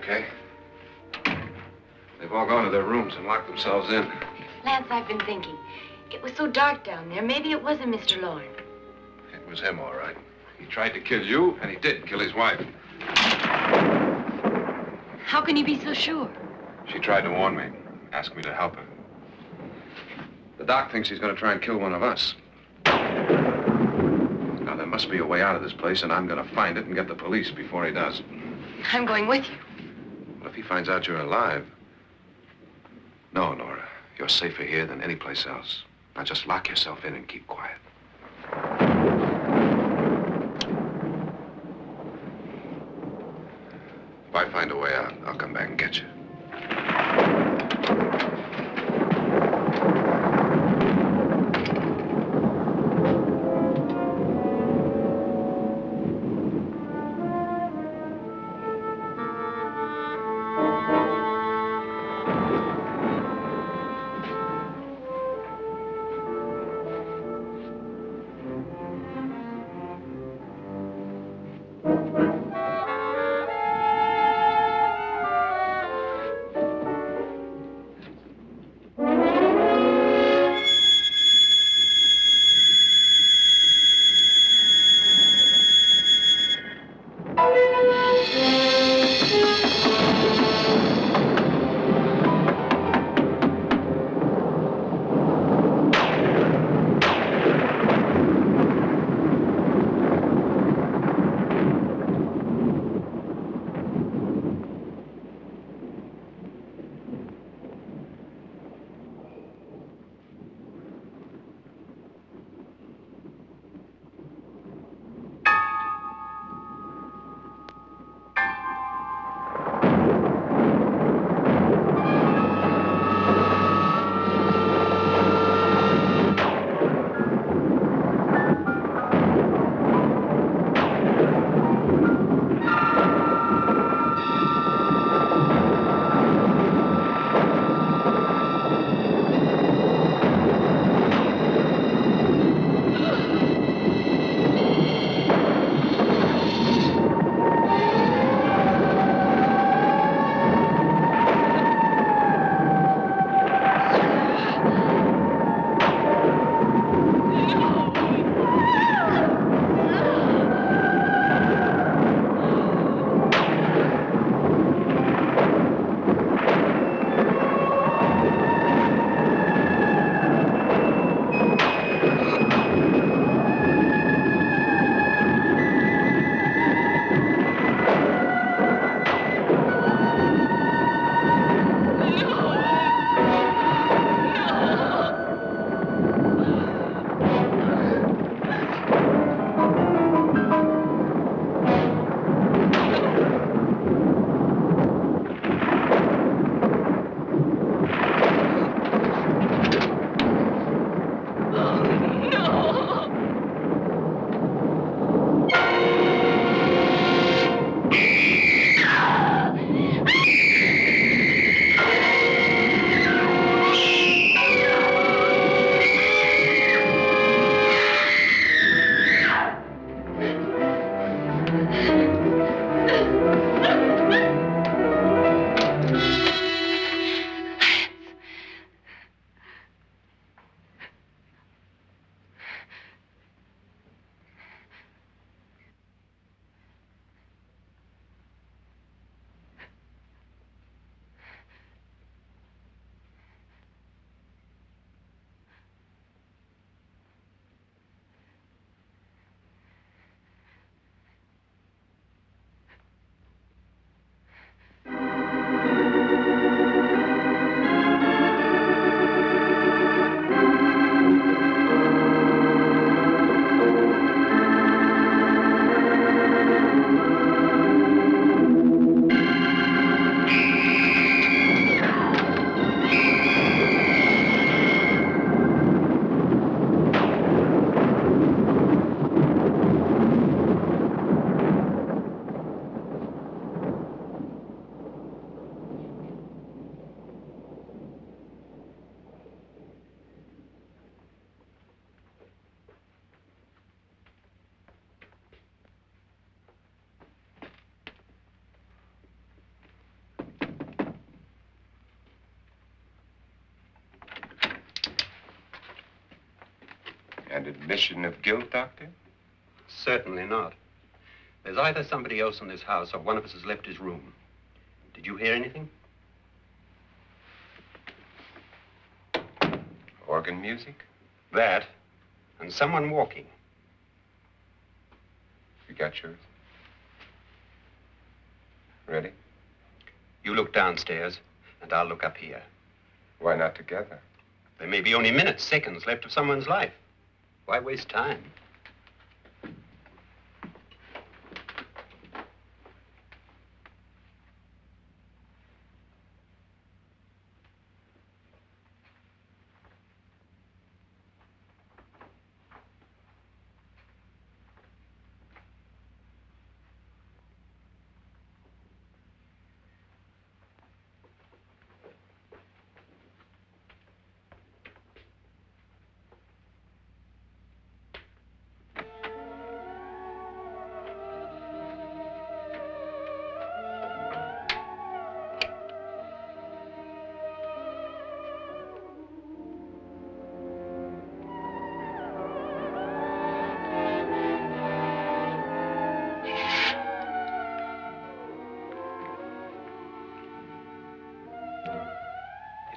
okay? They've all gone to their rooms and locked themselves in. Lance, I've been thinking. It was so dark down there. Maybe it wasn't Mr. Lorne. It was him, all right. He tried to kill you, and he did kill his wife. How can you be so sure? She tried to warn me, asked me to help her. The doc thinks he's going to try and kill one of us. Now, there must be a way out of this place, and I'm going to find it and get the police before he does. I'm going with you. But if he finds out you're alive... No, Nora. You're safer here than any place else. Now, just lock yourself in and keep quiet. If I find a way out, I'll come back and get you. An admission of guilt, Doctor? Certainly not. There's either somebody else in this house or one of us has left his room. Did you hear anything? Organ music? That, and someone walking. You got yours? Ready? You look downstairs, and I'll look up here. Why not together? There may be only minutes, seconds left of someone's life. Why waste time?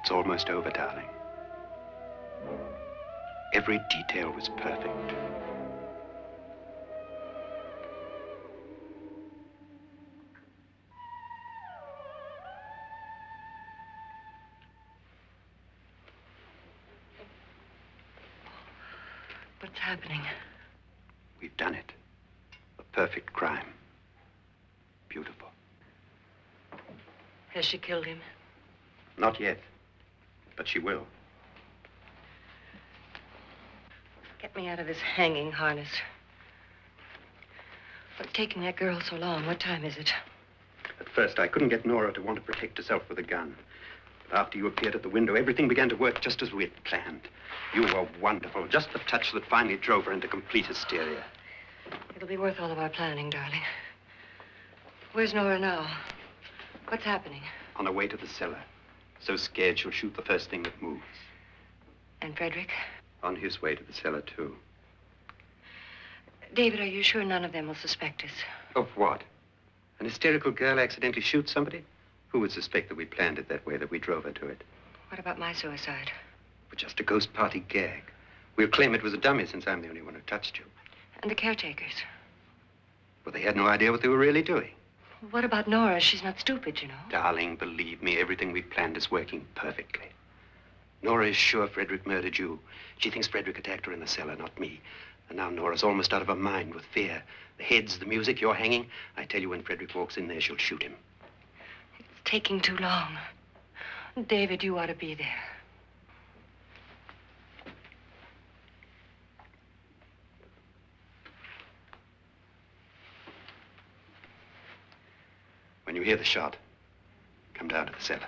It's almost over, darling. Every detail was perfect. What's happening? We've done it. A perfect crime. Beautiful. Has she killed him? Not yet, but she will. Get me out of this hanging harness. What's taking that girl so long? What time is it? At first, I couldn't get Nora to want to protect herself with a gun. But after you appeared at the window, everything began to work just as we had planned. You were wonderful. Just the touch that finally drove her into complete hysteria. It'll be worth all of our planning, darling. Where's Nora now? What's happening? On her way to the cellar. So scared she'll shoot the first thing that moves. And Frederick? On his way to the cellar, too. David, are you sure none of them will suspect us? Of what? An hysterical girl accidentally shoots somebody? Who would suspect that we planned it that way, that we drove her to it? What about my suicide? But just a ghost party gag. We'll claim it was a dummy since I'm the only one who touched you. And the caretakers? Well, they had no idea what they were really doing. What about Nora? She's not stupid, you know. Darling, believe me, everything we've planned is working perfectly. Nora is sure Frederick murdered you. She thinks Frederick attacked her in the cellar, not me. And now Nora's almost out of her mind with fear. The heads, the music, you're hanging. I tell you, when Frederick walks in there, she'll shoot him. It's taking too long. David, you ought to be there. When you hear the shot, come down to the cellar.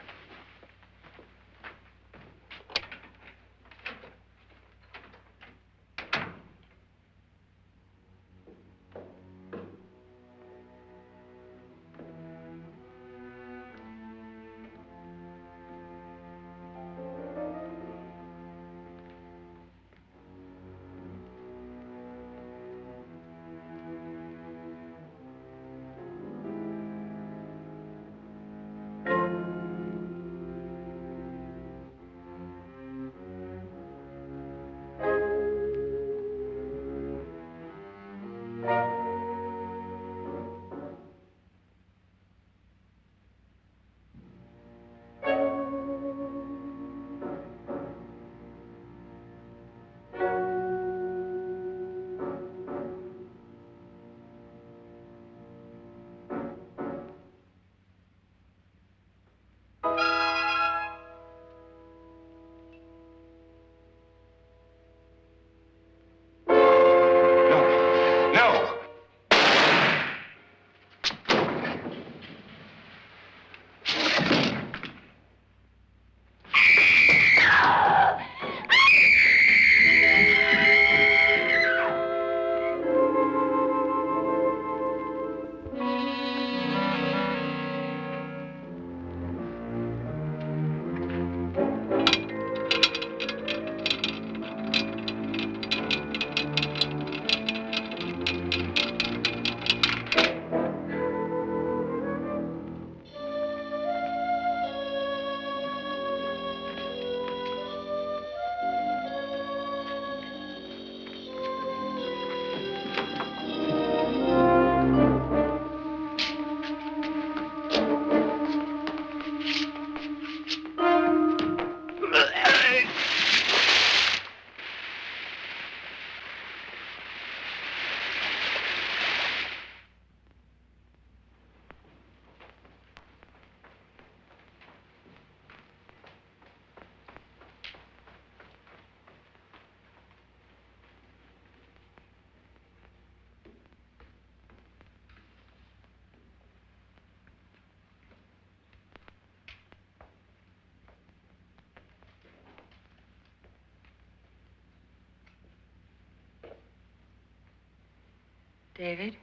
David?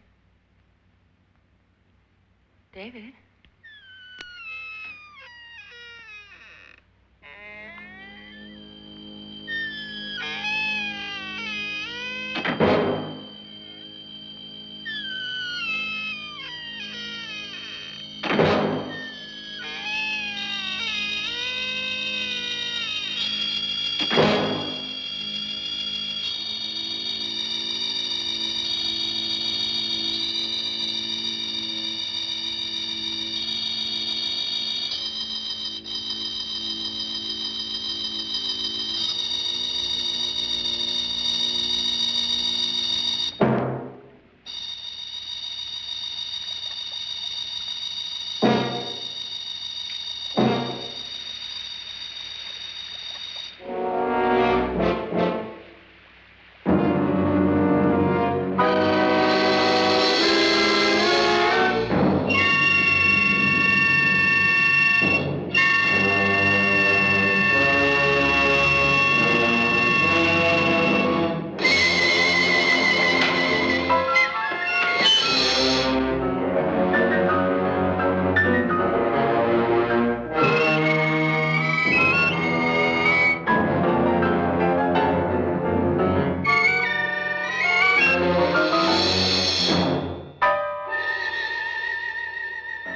David?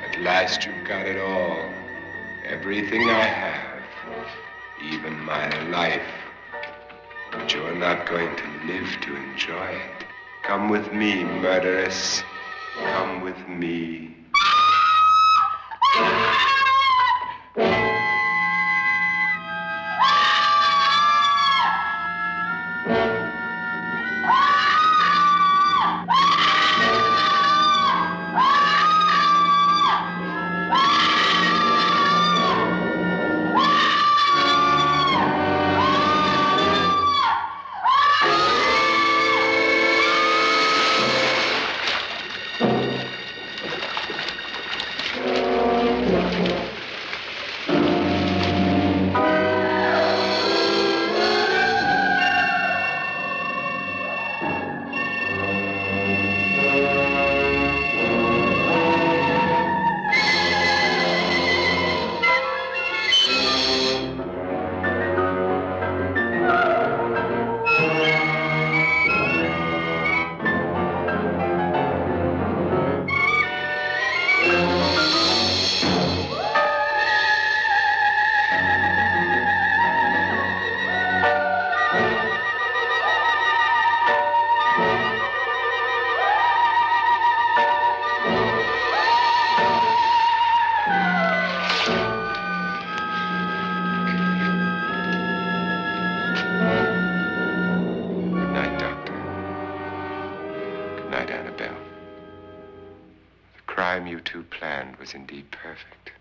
At last you've got it all. Everything I have. Even my life. But you're not going to live to enjoy it. Come with me, murderess. Come with me. Was indeed perfect.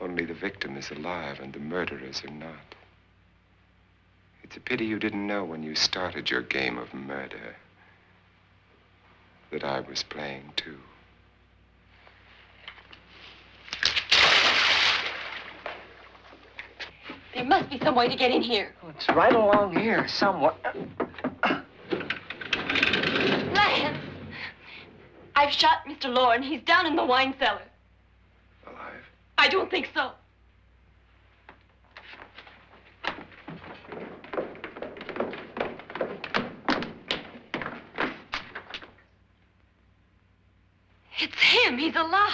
Only the victim is alive and the murderers are not. It's a pity you didn't know when you started your game of murder that I was playing too. There must be some way to get in here. Oh, it's right along here, somewhere. Lance! I've shot Mr. Loren. He's down in the wine cellar. Alive? I don't think so. It's him. He's alive.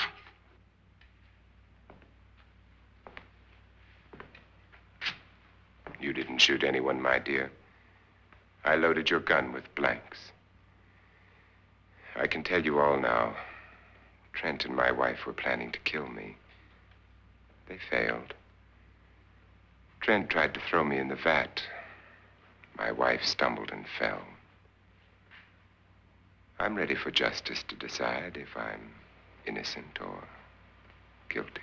You didn't shoot anyone, my dear. I loaded your gun with blanks. I can tell you all now. Trent and my wife were planning to kill me. They failed. Trent tried to throw me in the vat. My wife stumbled and fell. I'm ready for justice to decide if I'm innocent or guilty.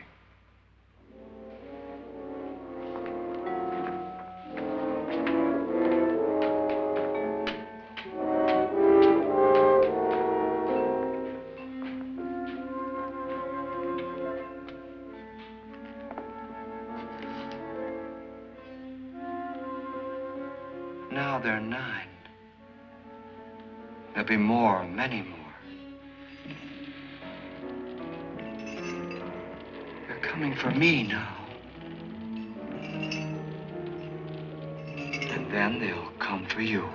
Now they're 9. There'll be more, many more. They're coming for me now. And then they'll come for you.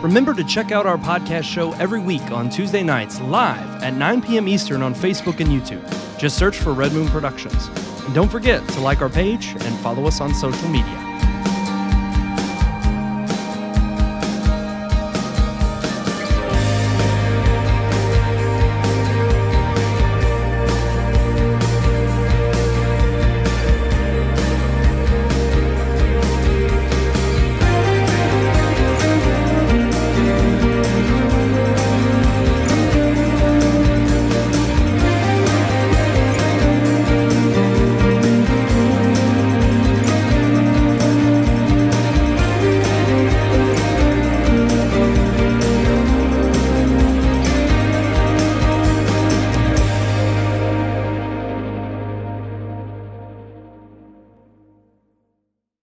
Remember to check out our podcast show every week on Tuesday nights live at 9 p.m. Eastern on Facebook and YouTube. Just search for Red Moon Productions. And don't forget to like our page and follow us on social media.